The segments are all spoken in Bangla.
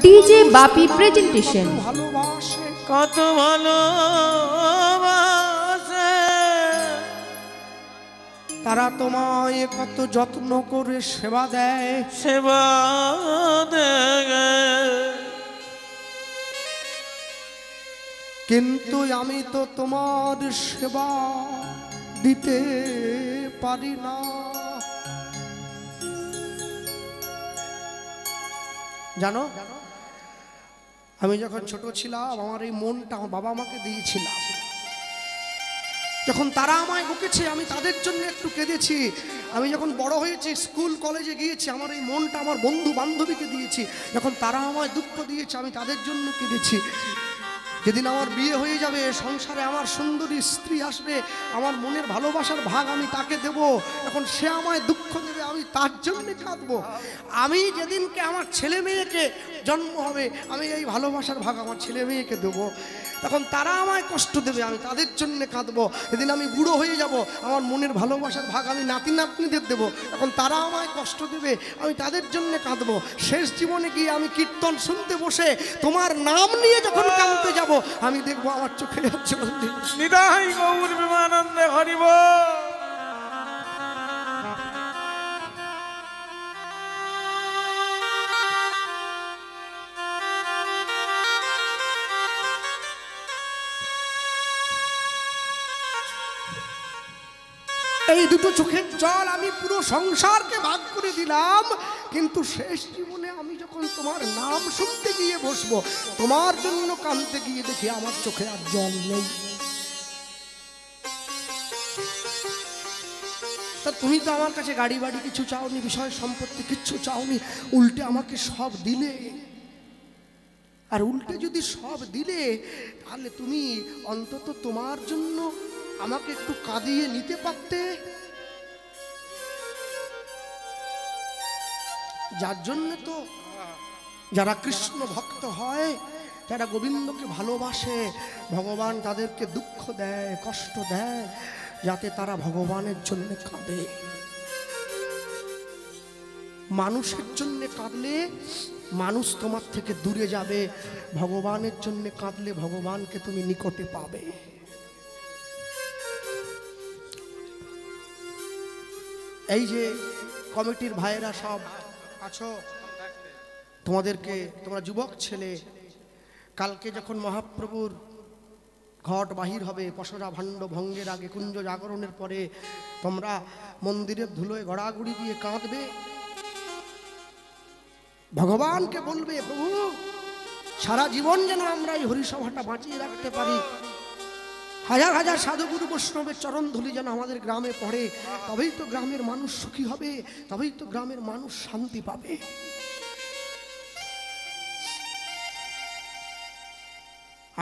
ডিজে বাপি প্রেজেন্টেশন। কত ভালোবাসে তারা তোমায় কত যত্ন করে সেবা দেয়, সেবা দেয়, কিন্তু আমি তো তোমার সেবা দিতে পারি না। জানো, আমি যখন ছোট ছিলাম আমার এই মনটা আমার বাবা আমাকে দিয়েছিলাম। যখন তারা আমায় বকেছে আমি তাদের জন্য একটু কেঁদেছি। আমি যখন বড় হয়েছি স্কুল কলেজে গিয়েছি আমার এই মনটা আমার বন্ধু বান্ধবীকে দিয়েছি। যখন তারা আমায় দুঃখ দিয়েছে আমি তাদের জন্য কেঁদেছি। যেদিন আমার বিয়ে হয়ে যাবে, সংসারে আমার সুন্দরী স্ত্রী আসবে, আমার মনের ভালোবাসার ভাগ আমি তাকে দেব, এখন সে আমায় দুঃখ দেবে, আমি তার জন্য কাঁদবো। আমি যেদিনকে আমার ছেলে মেয়েকে জন্ম হবে আমি এই ভালোবাসার ভাগ আমার ছেলে মেয়েকে দেবো। তখন তারা আমায় কষ্ট দেবে, আমি তাদের জন্য কাঁদবো। যেদিন আমি বুড়ো হয়ে যাব আমার মনের ভালোবাসার ভাগ আমি নাতি নাতনিদের দেবো, এখন তারা আমায় কষ্ট দেবে, আমি তাদের জন্য কাঁদবো। শেষ জীবনে গিয়ে আমি কীর্তন শুনতে বসে তোমার নাম নিয়ে যখন কাঁদতে যাব আমি দেখবো আমার চোখে যাচ্ছে নিতাই গৌর প্রেমানন্দে হরি বল। এই দুটো চোখের জল আমি পুরো সংসারকে ভাগ করে দিলাম, কিন্তু শেষ জীবনে আমি যখন তোমার নাম শুনতে গিয়ে বসবো তোমার জন্য কাঁদতে গিয়ে দেখি আমার চোখে আর জল নেই। তা তুমি তো আমার কাছে গাড়ি বাড়ি কিছু চাওনি, বিষয় সম্পত্তি কিচ্ছু চাওনি, উল্টে আমাকে সব দিলে। আর উল্টে যদি সব দিলে তাহলে তুমি অন্তত তোমার জন্য আমাকে একটু কাঁদিয়ে নিতে পারতে। যার জন্য তো যারা কৃষ্ণ ভক্ত হয়, যারা গোবিন্দকে ভালোবাসে, ভগবান তাদেরকে দুঃখ দেয়, কষ্ট দেয়, যাতে তারা ভগবানের জন্য কাঁদে। মানুষের জন্য কাঁদলে মানুষ তোমার থেকে দূরে যাবে, ভগবানের জন্য কাঁদলে ভগবানকে তুমি নিকটে পাবে। এই যে কমিটির ভাইয়েরা সব আছো, তোমাদেরকে, তোমরা যুবক ছেলে, কালকে যখন মহাপ্রভুর ঘট বাহির হবে, পশরা ভাণ্ড ভঙ্গের আগে, কুঞ্জ জাগরণের পরে তোমরা মন্দিরের ধুলোয় গড়াগড়ি দিয়ে কাঁদবে, ভগবানকে বলবে প্রভু সারা জীবন যেন আমরা এই হরিসভাটা বাঁচিয়ে রাখতে পারি, হাজার হাজার সাধুগুরু বৈষ্ণবের চরণ ধুলি যেন আমাদের গ্রামে পড়ে, তবেই তো গ্রামের মানুষ সুখী হবে, তবেই তো গ্রামের মানুষ শান্তি পাবে।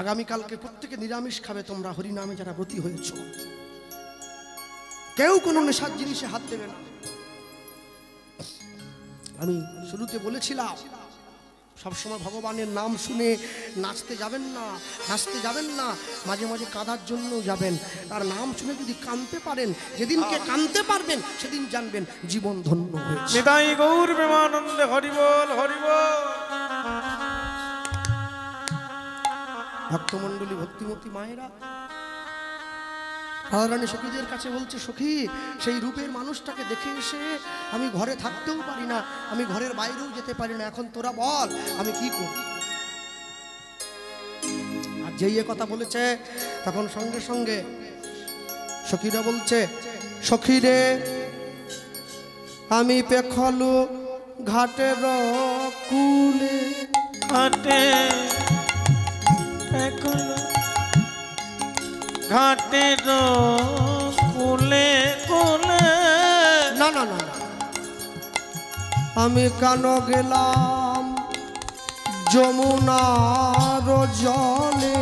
আগামীকালকে প্রত্যেকে নিরামিষ খাবে তোমরা, হরিনামে যারা ব্রতী হয়েছ, কেউ কোনো নেশার জিনিসে হাত দেবে না। আমি শুরুতে বলেছিলাম সবসময় ভগবানের নাম শুনে নাচতে যাবেন না, হাসতে যাবেন না, মাঝে মাঝে কাঁদার জন্য যাবেন। আর নাম শুনে যদি কাঁদতে পারেন, যেদিনকে কাঁদতে পারবেন সেদিন জানবেন জীবন ধন্য হয়েছে। নিতাই গৌর প্রেমানন্দে হরি বল, হরি বল। ভক্তমণ্ডলী, ভক্তিমতী মায়েরা রাধারানী সখীদের কাছে বলছে, সখী সেই রূপের মানুষটাকে দেখে এসে আমি ঘরে থাকতেও পারি না, আমি ঘরের বাইরেও যেতে পারি না, এখন তোরা বল আমি কি করি। আর যেই এ কথা বলেছে তখন সঙ্গে সঙ্গে সখীরা বলছে, সখীরে আমি পেখলু ঘাটের কুলে, ঘাটে ঘাটের কুলে কুলে, না না না না, আমি কেন গেলাম যমুনার জলে,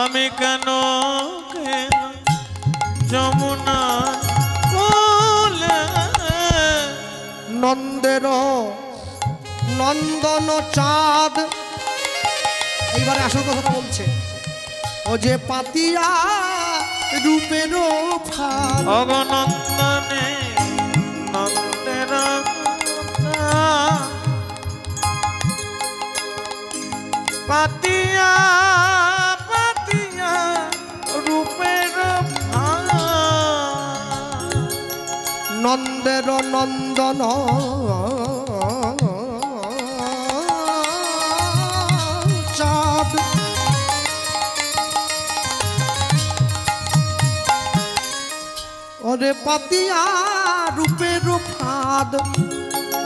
আমি কেন যমুনা কুলে, নন্দের নন্দন চাঁদ, এইবারে আসল কথাটা বলছে, ও যে পাতিয়া রূপের ফাল, অগনন্দনে নন্দের পাতিয়া পাতিয়া রূপের নন্দের নন্দন চাঁদ ওরে পাতিয়া রূপের ফাঁদ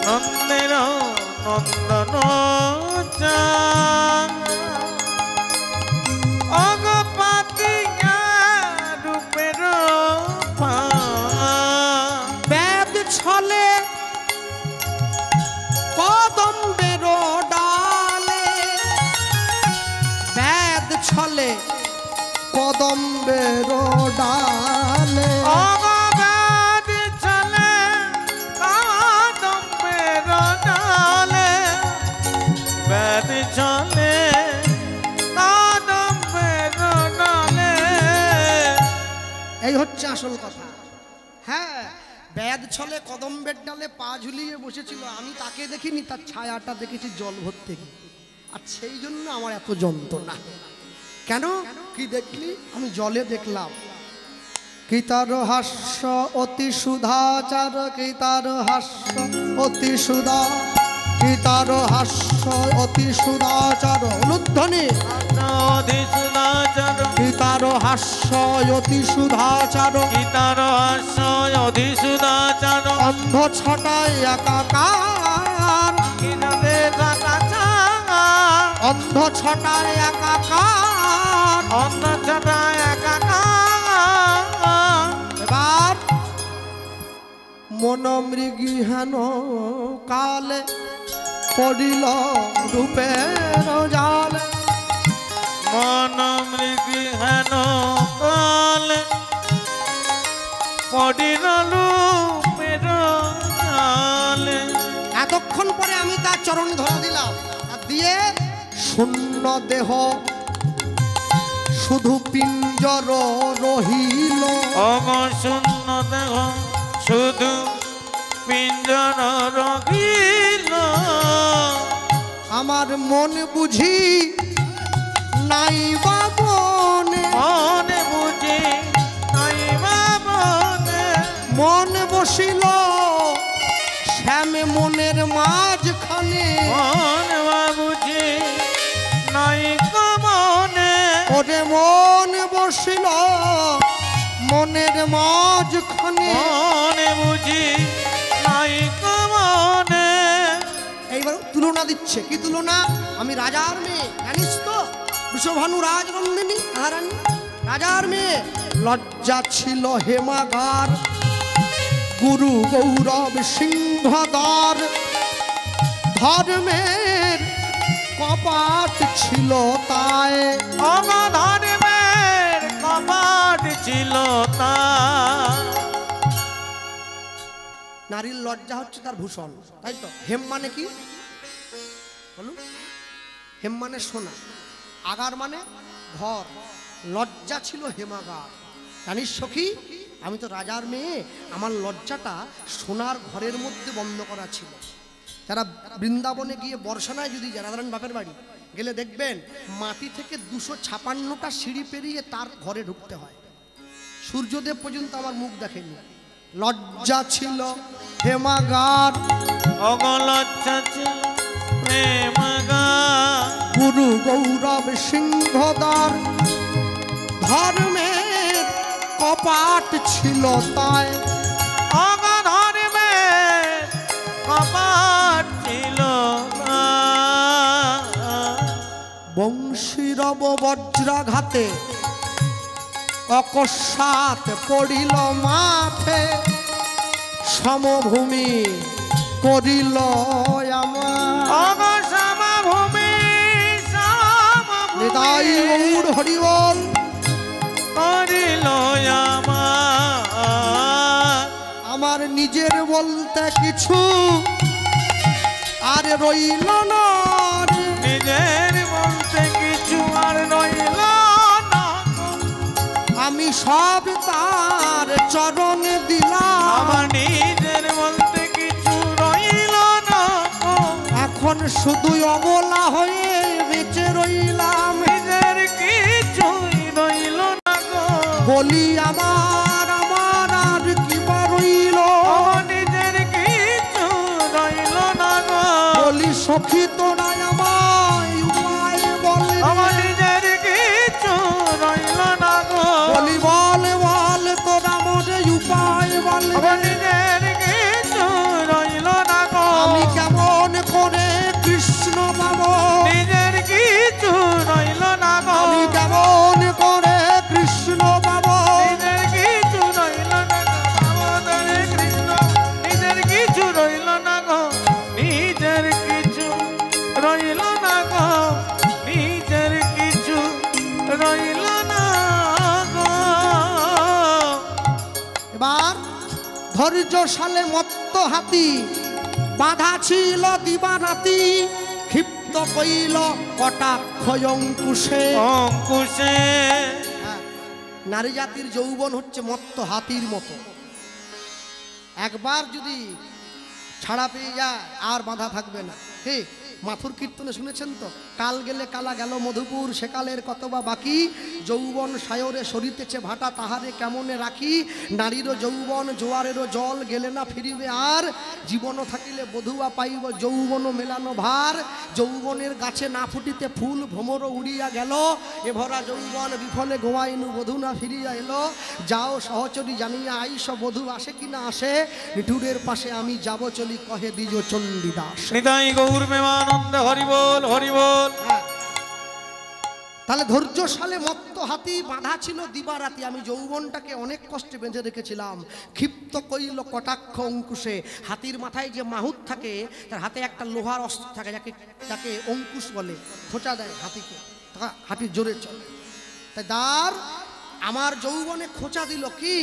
নন্দের নন্দন অগ পাতিয়া রূপের বেদ ছলে কদম্বের ডালে বেদ ছলে কদম্বের ডালে অগাধ চলে কাদম্বের ডালে বেদ চলে কাদম্বের ডালে। এই হচ্ছে আসল কথা। হ্যাঁ, বেদ ছলে কদম্বের ডালে পা ঝুলিয়ে বসেছিল, আমি তাকে দেখিনি, তার ছায়াটা দেখেছি জল ভর্তি। আর সেই জন্য আমার এত যন্ত্রণা। কেন? কি দেখলি? আমি জলে দেখলাম। কি তার হাস্য অতি সুধাচার, কি তার হাস্য অতি সুধা, কি তার হাস্য অতি সুধাচার অনুধ্বনি, কি তার হাস্য অতি সুধাচার, কি তার হাস্য অতি সুধাচার অন্ধ ছটায় একাকার, অন্ধ ছটায় একাকার, অন্ধ ছটায় একাকার। এবার মন মৃগী হেন কালে পড়িল রূপের জালে, মন মৃগী হেন কালে পড়িল রূপের জালে। এতক্ষণ পরে আমি তার চরণ ধরা দিলাম, আর দিয়ে শূন্য দেহ শুধু পিঞ্জর রহিল, অগ শূন্য দেহ শুধু পিঞ্জর রহিল। আমার মন বুঝি নাই বাবনে, মনে বুঝি নাই বাবনে, মন বসিল শ্যামে মনের মাঝখানে, মনে বুঝি নাই কমনে, ওরে মন বসিল মনের মাঝখানে, মনে বুঝি নাই কমনে। এইবার তুলনা দিচ্ছে। কি তুলনা? আমি রাজার মেয়ে, জানিস তো, বৃষভানু রাজনন্দিনী মহারানী, রাজার মেয়ে। লজ্জা ছিল হেমাগার, গুরু গৌরব সিংহদার, ধর্মের কপাট ছিল তাই, অগধর্মের কপাট ছিল তার। নারীর লজ্জা হচ্ছে তার ভূষণ, তাই তো। হেম মানে কি বলুন? হেম মানে সোনা, আগার মানে ঘর, লজ্জা ছিল হেমাগার। জানিস সখী, আমি তো রাজার মেয়ে, আমার লজ্জাটা সোনার ঘরের মধ্যে বন্ধ করা ছিল। যারা বৃন্দাবনে গিয়ে বর্ষানায় যদি রাধারান বাপের বাড়ি গেলে দেখবেন মাটি থেকে 256টা সিঁড়ি পেরিয়ে তার ঘরে ঢুকতে হয়। সূর্যদেব পর্যন্ত আমার মুখ দেখেনি। লজ্জা ছিল হেমাগার, অগলজ্জা ছিল প্রেমাগার, গুরু গৌরব সিংহদার, ধর্মের কপাট ছিল তাই, অগধর্মের কপাট ছিল তার। বংশীরব বজ্রাঘাতে অকস্মাৎ পড়িল মাঠে, সমভূমি করিল আমার, অগসমভূমি নিতাই গৌর হরি বল, করিল আমার। আমার নিজের বলতে কিছু আর রইল না রে, নিজের বলতে কিছু আর রইল না, আমি সব তার চরণে দিলাম, আমার নিজের বলতে কিছু রইল না। এখন শুধু অবলা হয়ে বেঁচে রইল বলি আমার আমার আর কি বা রইল, নিজের কিছু রইল না গো। বলি সখী তোরা আমায় উপায় বলে, আমার নিজের কিছু রইল না গো। বলি বল বল তোরা মোরে উপায় বলে, আমার নিজের কিছু রইল না গো। আমি কেমন করে কৃষ্ণ পাবো, নিজের কিছু রইল না গো। আমি কেমন করে কৃষ্ণ পাবো, নিজের কিছু রইল না গো। আমাদের কৃষ্ণ নিজের কিছু রইল না গো। নিজের কিছু রইল না গো। নিজের কিছু রইল না গো। এবার ধৈর্যশালে মত্ত হাতি বাধা ছিল দিবারাতি, ক্ষিপ্ত কইল কটাক্ষ অঙ্কুশে। অঙ্কুশে নারী জাতির যৌবন হচ্ছে মত্ত হাতির মতো, একবার যদি ছাড়া পেয়ে যায় আর বাধা থাকবে না। হে মাথুর কীর্তনে শুনেছেন তো, কাল গেলে কালা গেল মধুপুর, সেকালের কত বা বাকি, যৌবন সায়রে সরিতেছে ভাটা, তাহারে কেমনে রাখি, নারীরও যৌবন জোয়ারেরও জল, গেলে না ফিরিবে আর, জীবনও থাকিলে বধুয়া পাইব যৌবন মেলানো ভার, যৌবনের গাছে না ফুটিতে ফুল ভ্রমরও উড়িয়া গেল, এ ভরা যৌবন বিফলে গোয়াইনু বধূ না ফিরিয়া এলো, যাও সহচরী জানিয়া আইস বধূ আসে কি না আসে, নিঠুরের পাশে আমি যাব চলি কহে দ্বিজ চণ্ডীদাস। নিতাই গৌর প্রেমানন্দ হরি বল হরি বল। তাহলে ধৈর্যশালে মত্ত হাতি বাঁধা ছিল দিবারাতি, আমি যৌবনটাকে অনেক কষ্টে বেঁধে রেখেছিলাম, ক্ষিপ্ত কইল কটাক্ষ অঙ্কুশে। হাতির মাথায় যে মাহুত থাকে, তার হাতে একটা লোহার অস্ত্র থাকে, যাকে অঙ্কুশ বলে, খোঁচা দেয় হাতিকে, হাতির জোরে চলে। তাই দার আমার যৌবনে খোঁচা দিল কি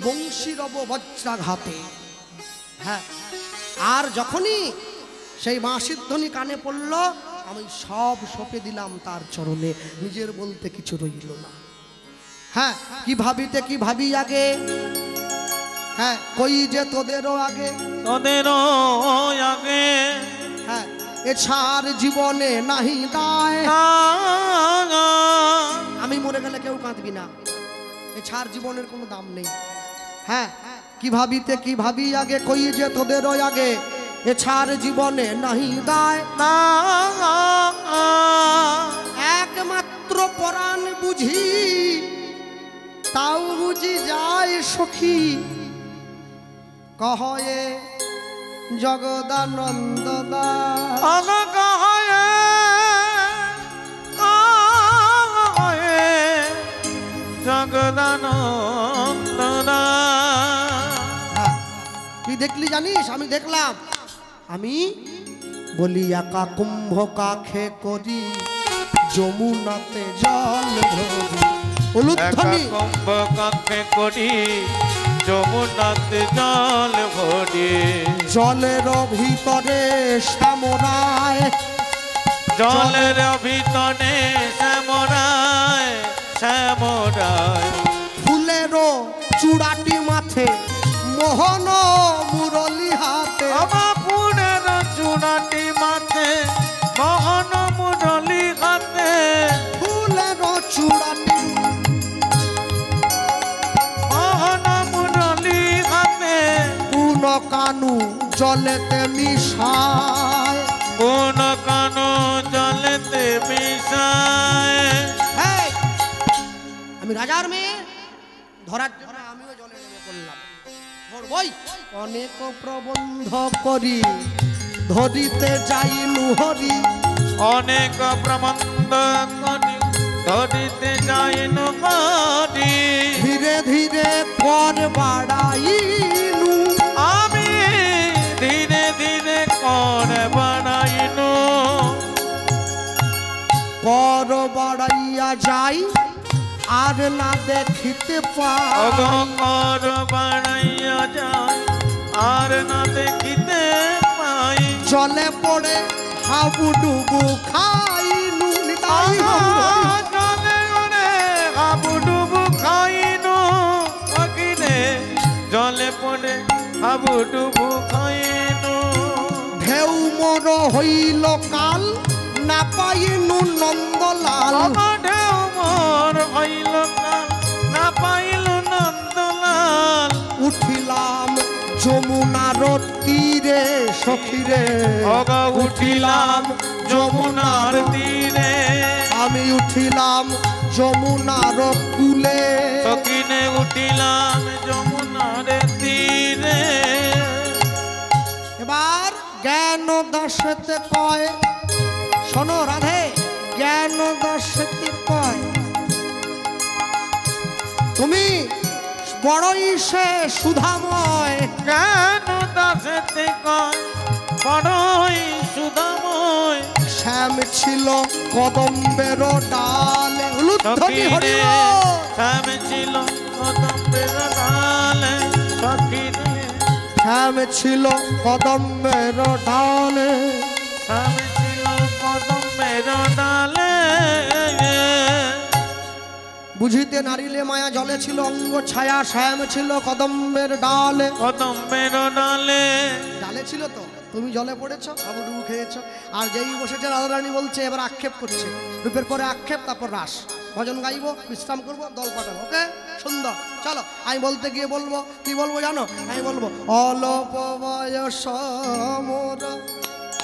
বংশীরব বজ্রাঘাতে। হ্যাঁ, আর যখনই সেই বাঁশির ধ্বনি কানে পড়ল, আমি সব সঁপে দিলাম তার চরণে, নিজের বলতে কিছু রইল না। হ্যাঁ, কি ভাবিতে কি ভাবি আগে, হ্যাঁ কই যে তোদেরও আগে, তোদেরও আগে, হ্যাঁ এ ছাড় জীবনে নাহি দায়, আমি মরে গেলে কেউ কাঁদবি না, এ ছাড় জীবনের কোনো দাম নেই। হ্যাঁ, কি ভাবিতে কি ভাবি আগে, কই যে তোদেরও আগে, এ ছাড় জীবনে নাহি দায়, একমাত্র পরাণ বুঝি তাও বুঝি যায় সখী, কহয়ে জগদানন্দ দাস। জগদানন্দ তুই দেখলি জানিস, আমি দেখলাম, আমি বলি একা কুম্ভ কাখে করি যমুনাতে জল ভরি, উলুধ্বনি কুম্ভ কাখে করি যমুনাতে জল ভরি, জলের ভিতরে শ্যামরায়, জলের ভিতরে শ্যামরায়, শ্যামরায় ফুলেরও চূড়াটি মাথে, মোহন মুরলি হাতে, ফুলের চূড়াটি মাথে, মোহন মুরলি হাতে, ফুলেরও চূড়াটি মোহন মুরলি হাতে, কোন কানু জলেতে মিশায়, কোন কানো জলেতে মিশায়। আমি রাজার মেয়ে ধরার জন্য আমিও জলে নেমে পড়লাম, ধরবই। অনেক প্রবন্ধ করি ধরিতে যাইনু হরি, অনেক প্রবন্ধ করি ধরিতে যাইনু হরি, ধীরে ধীরে কর বাড়াইনু, আমি ধীরে ধীরে কর বাড়াইনু, কর বাড়াইয়া যাই আর না দেখিতে পাই, কর বাড়াইয়া যায় আর না দেখিতে পাই, জলে পড়ে হাবুডুবু খাইনু, নিতাই জলে গড়ে হাবুডুবু খাইনু, অকিনে জলে পড়ে হাবুডুবু খাইনু, ঢেউ মোর হইল কাল না পাইনু নন্দলাল, ঢেউ মোর হইল কাল না পাইল তীরে সখিরে উঠিলাম যমুনার তীরে আমি উঠিলাম যমুনার কূলে সখিনে উঠিলাম যমুনার তীরে এবার জ্ঞান দর্শতে কয় শোনো রাধে জ্ঞান দর্শতে কয় তুমি বড়ই সে সুধাময় জ্ঞান দাসেতে কয় বড়ই সুধাময় শ্যাম ছিল কদম্বের ডালে উলুধ্বনি হরি বল। শ্যাম ছিল কদম্বের ডালে সখিরে শ্যাম ছিল কদম্বের ডালে শ্যাম ছিল কদম্বের ডালে বুঝিতে নারিলে মায়া জলে ছিল অঙ্গ ছায়া শ্যাম ছিল কদম্বের ডালে কদম্বের ডালে ডালে ছিল তো তুমি জলে পড়েছ হাবুডুবু খেয়েছ আর যেই বসেছে রাধারানী বলছে এবার আক্ষেপ করছে রূপের পরে আক্ষেপ তারপর রাস ভজন গাইবো বিশ্রাম করবো দল পাঠাবো ওকে সুন্দর চলো আমি বলতে গিয়ে বলবো কি বলবো জানো আমি বলবো অল্প বয়স মোর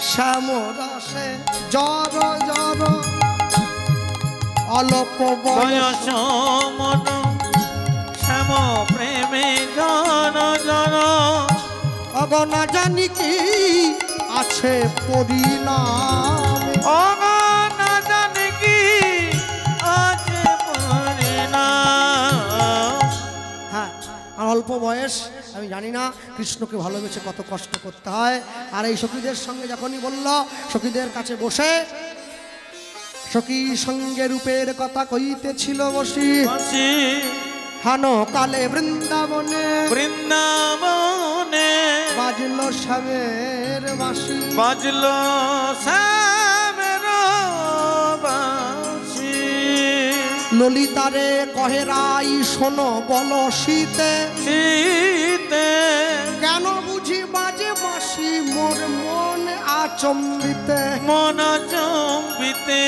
শ্যাম রসে জর জর অল্প বয়স বয়স মন শ্যাম প্রেমে জন জন অগনা জানি কি আছে পরিণাম অগনা জানি কি আছে পরিণাম হ্যাঁ আর অল্প বয়স আমি জানি না কৃষ্ণকে ভালোবেসে কত কষ্ট করতে হয় আর এই সখীদের সঙ্গে যখনই বলল সখীদের কাছে বসে সখী সঙ্গে রূপের কথা কইতেছিল বসি হানো কালে বৃন্দাবনে বৃন্দাবনে বাজলো শ্যামের বাঁশি বাজলো শ্যামের বাঁশি ললিতারে কহে রাই শোনো বল শীতে শীতে কেন বুঝি বাজে বাঁশি মোর মন আচম্বিতে মন চম্বিতে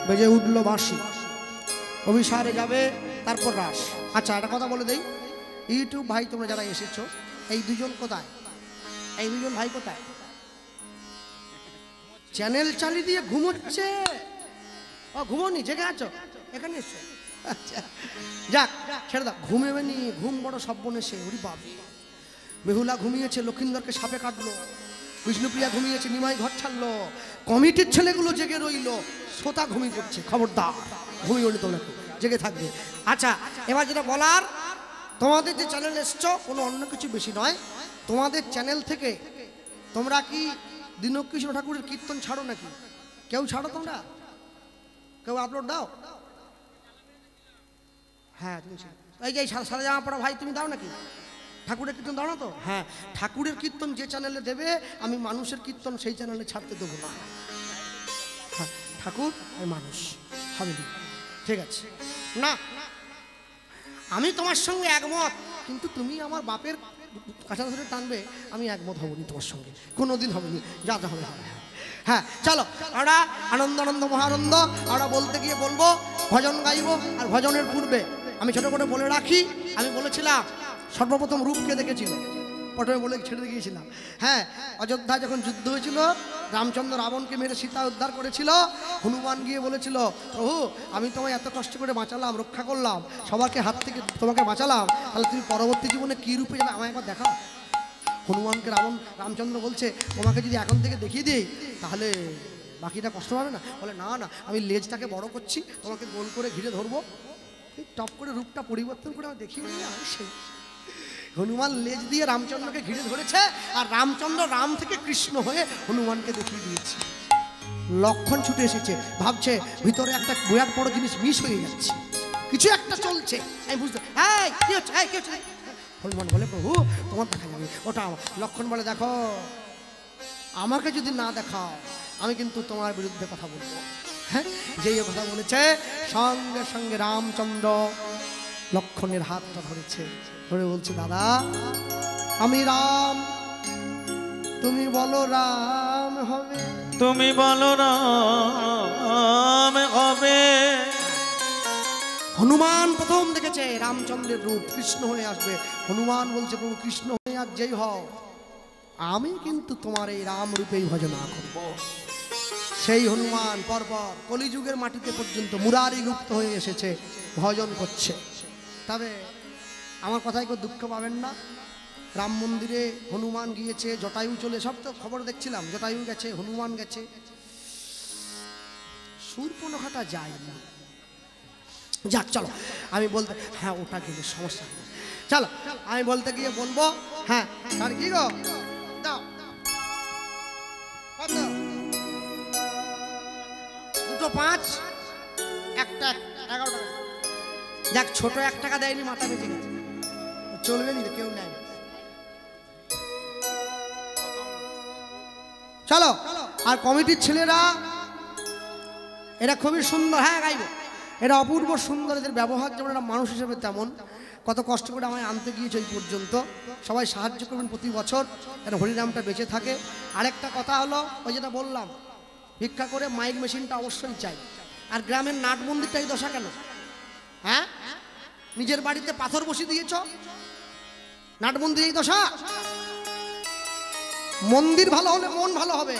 বেজে উঠলো বাঁশি অভিসারে যাবে তারপর রাস আচ্ছা একটা কথা বলে দেই ইউটিউব ভাই তোমরা যারা এসেছো এই দুজন কোথায় এই দুজন ভাই কোথায় চ্যানেল চালিয়ে দিয়ে ঘুমোচ্ছে ও ঘুমোনি জেগে আছো এখানে এসো আচ্ছা যাক ছেড়ে দাও ঘুমেবে নি ঘুম বড় সব্বনেশে ওরি বাবা বেহুলা ঘুমিয়েছে লক্ষিন্দরকে সাপে কাটলো বিষ্ণুপ্রিয়া ঘুমিয়েছে নিমাই ঘর ছাড়লো কমিটির ছেলেগুলো জেগে রইলো শ্রোতা ঘুমিয়ে পড়ছে খবরদার ঘুমিয়ে উঠলে তোমরা জেগে থাকবে আচ্ছা এবার যেটা বলার তোমাদের যে চ্যানেল এসছো কোনো অন্য কিছু বেশি নয় তোমাদের চ্যানেল থেকে তোমরা কি দীনকৃষ্ণ ঠাকুরের কীর্তন ছাড়ো নাকি কেউ ছাড়ো তোমরা কেউ আপলোড দাও হ্যাঁ তুমি এই যে সাদা জামা পড়া ভাই তুমি দাও নাকি ঠাকুরের কীর্তন দাও না তো হ্যাঁ ঠাকুরের কীর্তন যে চ্যানেলে দেবে আমি মানুষের কীর্তন সেই চ্যানেলে ছাড়তে দেবো না হ্যাঁ ঠাকুর আর মানুষ হবে না ঠিক আছে না আমি তোমার সঙ্গে একমত কিন্তু তুমি আমার বাপের কাছা ধরে টানবে আমি একমত হবনি তোমার সঙ্গে কোনোদিন হবে না যা যা হবে হবে হ্যাঁ চলো আমরা আনন্দ আনন্দ মহানন্দ আমরা বলতে গিয়ে বলবো ভজন গাইবো আর ভজনের পূর্বে আমি ছোট করে বলে রাখি আমি বলেছিলাম সর্বপ্রথম রূপকে দেখেছিল প্রথমে বলে ছেড়ে গিয়েছিলাম হ্যাঁ অযোধ্যায় যখন যুদ্ধ হয়েছিল রামচন্দ্র রাবণকে মেরে সীতা উদ্ধার করেছিল হনুমান গিয়ে বলেছিল প্রভু আমি তোমায় এত কষ্ট করে বাঁচালাম রক্ষা করলাম সবাইকে হাত থেকে তোমাকে বাঁচালাম তাহলে তুমি পরবর্তী জীবনে কী রূপে যাবে আমায় একবার দেখাও হনুমানকে রামচন্দ্র বলছে তোমাকে যদি এখন থেকে দেখিয়ে দিই তাহলে বাকিটা কষ্ট হবে না বলে না না আমি লেজটাকে বড় করছি তোমাকে গোল করে ঘিরে ধরবো টপ করে রূপটা পরিবর্তন করে আমি দেখিয়ে দিই সেই হনুমান লেজ দিয়ে রামচন্দ্রকে ঘিরে ধরেছে আর রামচন্দ্র রাম থেকে কৃষ্ণ হয়ে হনুমানকে দেখিয়ে দিয়েছে লক্ষণ ছুটে এসেছে ভাবছে ভিতরে একটা বিরাট বড় জিনিস মিস হয়ে যাচ্ছে কিছু একটা চলছে আমি বুঝতে কি হচ্ছে কি হচ্ছে হনুমান বলে প্রভু তোমার দেখা যাবে ওটা লক্ষণ বলে দেখো আমাকে যদি না দেখাও আমি কিন্তু তোমার বিরুদ্ধে কথা বলবো হ্যাঁ যেই কথা বলেছে সঙ্গে সঙ্গে রামচন্দ্র লক্ষণের হাতটা ধরেছে ধরে বলছে দাদা আমি রাম তুমি বলো রাম হবে তুমি বলো রাম হবে হনুমান প্রথম দেখেছে রামচন্দ্রের রূপ কৃষ্ণ হয়ে আসবে হনুমান বলছে প্রভু কৃষ্ণ হয়ে আর যেই হও, আমি কিন্তু তোমার এই রাম রূপেই ভজনা করব। সেই হনুমান পরপর কলিযুগের মাটিতে পর্যন্ত মুরারি গুপ্ত হয়ে এসেছে, ভজন করছে। তবে আমার কথায় কেউ দুঃখ পাবেন না, রাম মন্দিরে হনুমান গিয়েছে, জটায়ু চলে, সব তো খবর দেখছিলাম, জটায়ু গেছে, হনুমান গেছে, শূর্পণখাটা যায় না। যাক চলো, আমি বলতে, হ্যাঁ ওটা গেলে সমস্যা নেই, চলো আমি বলতে গিয়ে বলবো। হ্যাঁ আর কি গো দাও, কত? 2 5 একটা 11 টাকা। যাক ছোট 1 টাকা দেয়নি, মাথা বেঁচে গেছে, চলবে নি, কেউ নেয়। চলো, আর কমিটির ছেলেরা এরা খুবই সুন্দর, হ্যাঁ গাইব, এরা অপূর্ব সুন্দর, এদের ব্যবহার যেমন একটা মানুষ হিসেবে তেমন। কত কষ্ট করে আমায় আনতে গিয়েছে এই পর্যন্ত, সবাই সাহায্য করবেন প্রতি বছর যেন হরিনামটা বেঁচে থাকে। আরেকটা কথা হলো, ওই যেটা বললাম, ভিক্ষা করে মাইক মেশিনটা অবশ্যই চাই। আর গ্রামের নাট মন্দিরটাই দশা কেন? হ্যাঁ, নিজের বাড়িতে পাথর বসিয়ে দিয়েছ, নাট মন্দির এই দশা? মন্দির ভালো হলে মন ভালো হবে,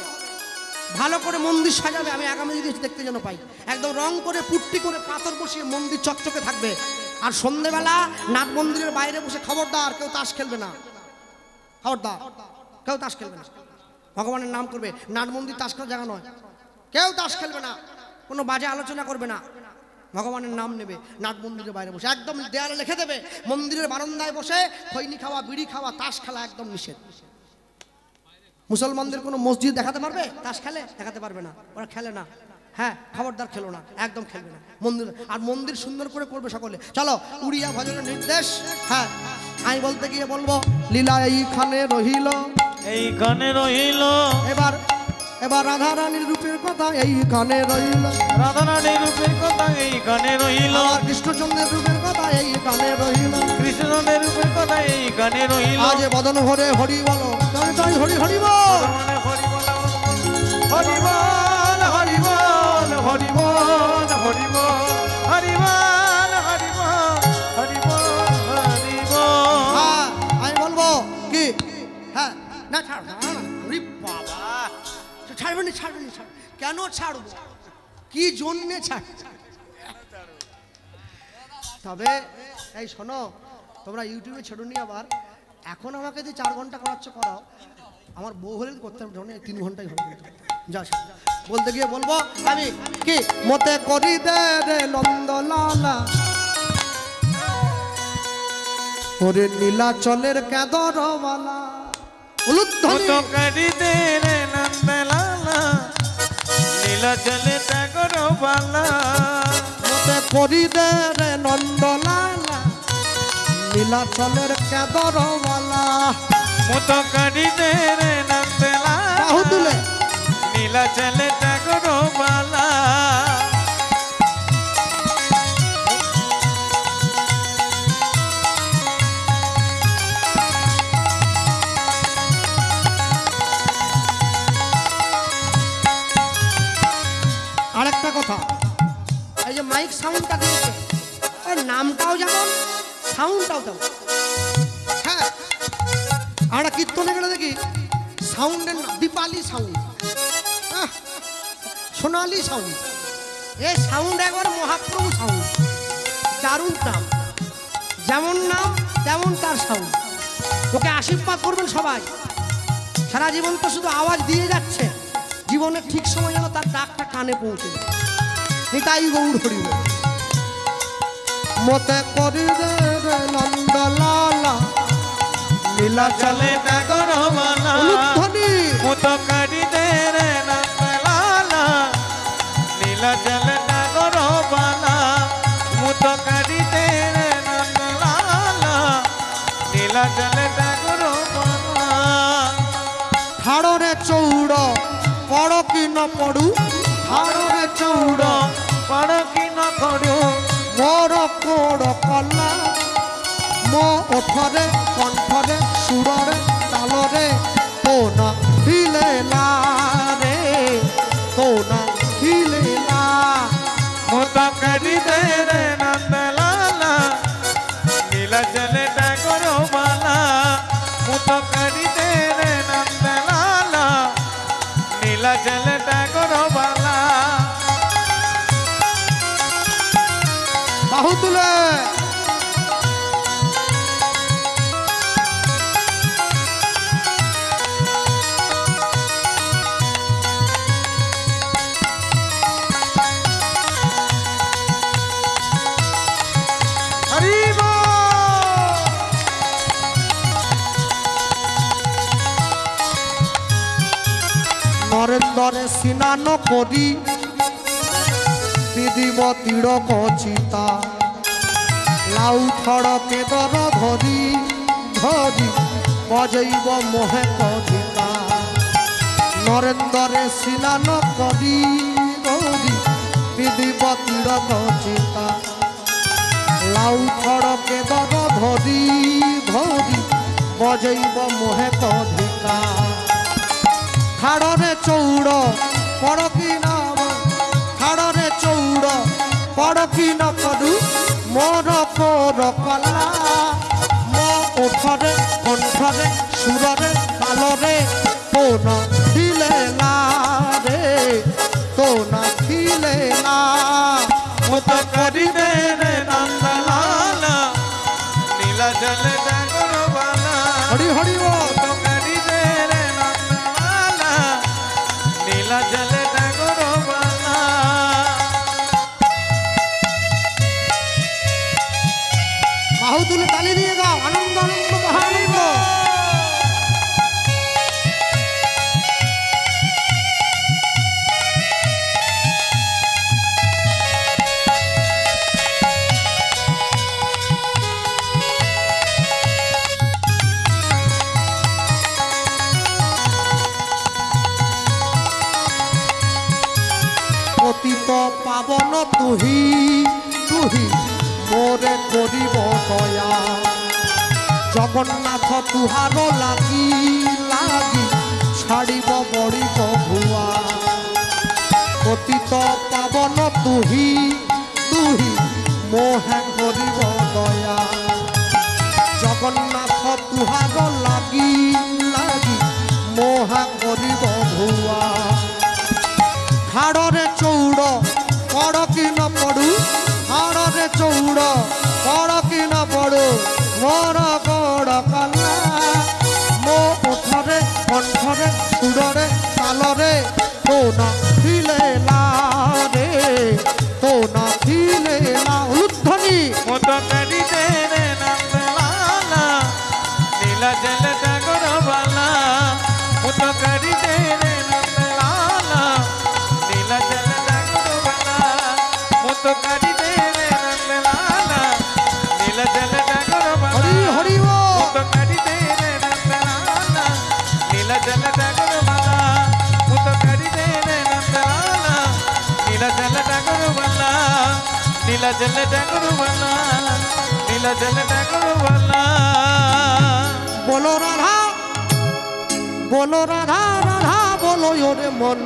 ভালো করে মন্দির সাজাবে। আমি আগামী দিনে দেখতে যেন পাই, একদম রং করে পুট্টি করে পাথর বসিয়ে মন্দির চকচকে থাকবে। আর সন্ধ্যেবেলা নাট মন্দিরের বাইরে বসে খবরদার কেউ তাস খেলবে না, খবরদার কেউ তাস খেলবে না, ভগবানের নাম করবে। নাট মন্দির তাস খেলার জায়গা নয়, কেউ তাস খেলবে না, কোনো বাজে আলোচনা করবে না, ভগবানের নাম নেবে। নাট মন্দিরের বাইরে বসে একদম দেয়ালে লিখে দেবে, মন্দিরের বারান্দায় বসে খৈনি খাওয়া, বিড়ি খাওয়া, তাস খেলা একদম নিষেধ। মুসলমানদের কোনো মসজিদ দেখাতে পারবে তাস খেলে? দেখাতে পারবে না, ওরা খেলে না। হ্যাঁ খবরদার খেলো না, একদম খেলবে না মন্দির। আর মন্দির সুন্দর করে করবে সকলে। চলো উড়িয়া ভজনের নির্দেশ। হ্যাঁ আমি বলতে গিয়ে বলবো, লীলা এইখানে রহিল, এইখানে রহিল, এবার এবার রাধা রানীর রূপের কথা এইখানে রহিল, রাধা রানীর রূপের কথা এইখানে রহিল, আর কৃষ্ণচন্দ্রের রূপের কথা এইখানে রহিল, কৃষ্ণচন্দ্রের রূপের কথা এইখানে রহিল। আজ বদন ভরে হরি বলো, তাই তাই হরি হরি বল, হরি বল, হরি বল, হরি বল, হরি বল, হরি বল, হরি বল, হরি বল, হরি বল, হরি বল। হ্যাঁ আমি বলবো কি, হ্যাঁ না ছাড় না, হরি বাবা, ছাড়বেনি ছাড়বেনি, ছাড় কেন ছাড়বো, কি জন্যে ছাড়? তবে এই শোনো, তোমরা ইউটিউবে ছেড়ুনি আবার, এখন আমাকে যে 4 ঘন্টা করাচ্ছ করাও, আমার বউ হলে করতে হবে 3 ঘন্টাই হবে। যা বলতে গিয়ে বলবো আমি কি, মতে করি দে রে নন্দলালা, ওরে নীলাচলের কেদরওয়ালা, মতো করি দে রে নন্দলালা, নীলাচলে কেদরওয়ালা, মতে করি দে রে নন্দলালা, নীলাচলের কেদরওয়ালা, মতো করি দে রে নন্দলালা, বাহু তুলে নীলাচলে কেদরওয়ালা। আরেকটা কথা, এই যে মাইক সাউন্ডটা দিয়েছে, ওই নামটাও যেমন সাউন্ডটাও তেমন। হ্যাঁ আমরা কীর্তনে গেলে দেখি সাউন্ডের নাম দীপালি সাউন্ড, সোনালি সাউন্ড, এই সাউন্ড একবার মহাপ্রভু সাউন্ড, দারুণ নাম, যেমন নাম তেমন তার সাউন্ড। ওকে আশীর্বাদ করবেন সবাই, সারা জীবন তো শুধু আওয়াজ দিয়ে যাচ্ছে, জীবনের ঠিক সময় যেন তার ডাকটা কানে পৌঁছে। নিতাই গৌর হরিব। মতে করি রে নন্দলালা, নীলাচলে কেদরওয়ালা, মতো করি দে রে নন্দলালা, নীলাচলে কেদরওয়ালা, মতো করি দে রে নন্দলালা, নীলাচলে কেদরওয়ালা। হাড়রে চৌড় পড় কি ন পড়ু, হাড়রে চৌড় পড় কি ন পড়ু, মোর কোড় কলা, মো ওঠরে কণ্ঠরে সুররে তালরে তোনা হিলেলা রে, তোনা হিলেলা। মতো করি দে রে নন্দলালা, নীলাচলে কেদরওয়ালা, মতো নরেন্দ্রে স্নান করি বিধিব তিড়ক চিতা লাউ থড়কে দর ধরি ধরি বজৈব মোহে কধিতা নরেন্দ্রে স্নান করি ধরি বিধিব তিড়ক চিতা লাউ থড়কে দর ধরি ধরি বজৈব মোহে কধিতা খাড়রে চৌড় পড়কি নাম খাড়রে চৌড় পড়কি ন করু মোর কোর কলা মো ওঠরে কণ্ঠরে সুররে তালরে তো না ছিলে না রে তো না ছিলে না মুত করি দে রে নন্দলালা নীলা জল ডাগর বালা হরি হরি বল মুত করি দে রে নন্দলালা নীলা জল ডাগর বালা বাহু তুলে তালি দিয়ে গাও আনন্দ আনন্দ মহানন্দ পতিত পাবন তুহি তুহি মোরে করিব দয়া জগন্নাথ তুহার লাগি লাগি ছাড়িব বড়িব ভুয়া পতিত পাবন তুহি তুহি মোহে করিব দয়া জগন্নাথ তুহার লাগি লাগি মোহা করিব ভুয়া হাড়রে চৌড় পড়কি ন পড়ু হাড়রে চৌড় পড়কি ন পড়ু মোর গড় কলা মো ওঠরে কণ্ঠরে সুররে তালরে তো না ছিলে না রে তো না ছিলে না উলুধ্বনি মুত করি দে রে নন্দলালা নীলা জল ডাগর বালা মুত করি দে রে নন্দলালা নীলা জল ডাগর বালা মুত করি দে রে নন্দলালা নীলা জল ডাগর বালা হরি হরি বল মুত করি দে রে নন্দলালা নীলা জল ডাগর বালা মুত করি দে রে নন্দলালা নীলা জল ডাগর বালা নীলা জল ডাগর বালা নীলা জল ডাগর বালা বলো রাধা বলো রাধা রাধা বলো ওরে মন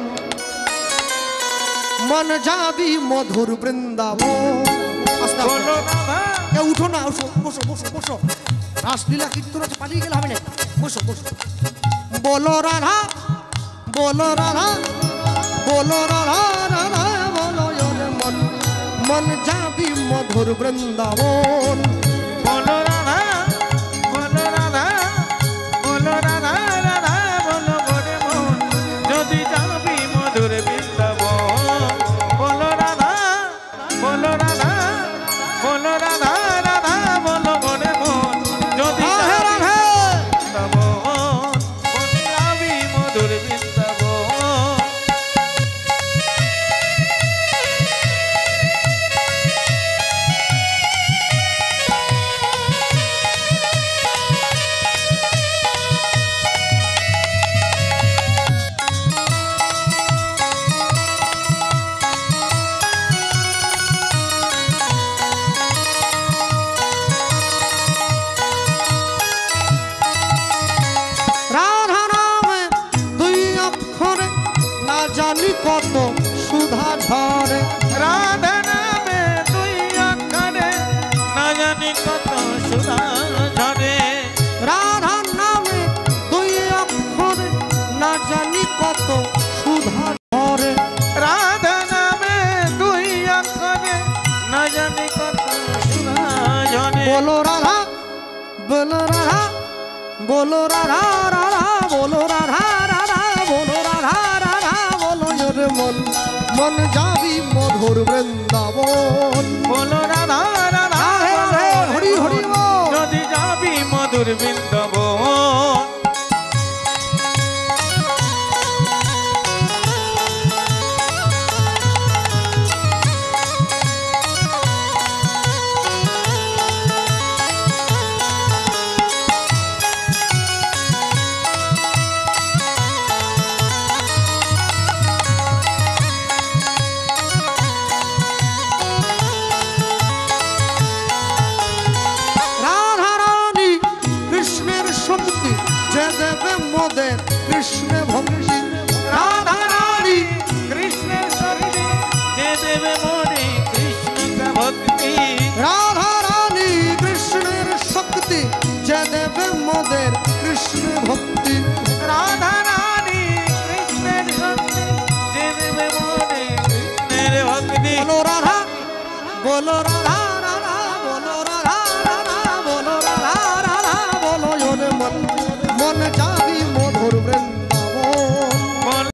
মন যাবি মধুর বৃন্দাবন আস্তে আস্তে। বলো রাধা এ উঠো না বসো বসো বসো বসো রাসলীলা কীর্তন আছে পালিয়ে গেলে হবে না বসো বসো বলো রাধা বলো রাধা বলো রাধা রাধা বলো ওরে মন মন যাবি মধুর বৃন্দাবন বলো রাধা বলো রাধা বলো রাধা রাধা বলো বলে মন যদি যাবি মধুর বৃন্দাবন বলো রাধা বলো রাধা বলো রাধা রাধা বলো বলে মন যদি রাধে যাবি রাধে বৃন্দাবন বলে যাবি মধুর বৃন্দাবন রাধা নামে দুই অক্ষরে না জানি কত সুধা ঝরে রাধা নামে তুই অক্ষরে না জানি কত সুধা ঝরে রাধা নামে দুই অক্ষরে না জানি কত সুধা ঝরে রাধা নামে তুই অক্ষরে না জানি কত সুধা ঝরে বলো রাধা বলো রাধা বলো রাধা রাধা বলো রাধা রাধা বলো রাধা রাধা বলো ওরে মন মন যাবি মধুর বৃন্দাবন বলো রাধা রাধা রাধে রাধে হরি হরি বল যদি যাবি মধুর বৃন্দাবন মোদের কৃষ্ণ ভক্তি। রাধা রানী কৃষ্ণের শক্তি যে দেবে মনে কৃষ্ণকে ভক্তি। রাধা রানী কৃষ্ণের শক্তি যে দেবে মোদের কৃষ্ণ ভক্তি। রাধা রানী কৃষ্ণের শক্তি যে দেবে মনে কৃষ্ণের ভক্তি। বলো রাধা, বলো রাধা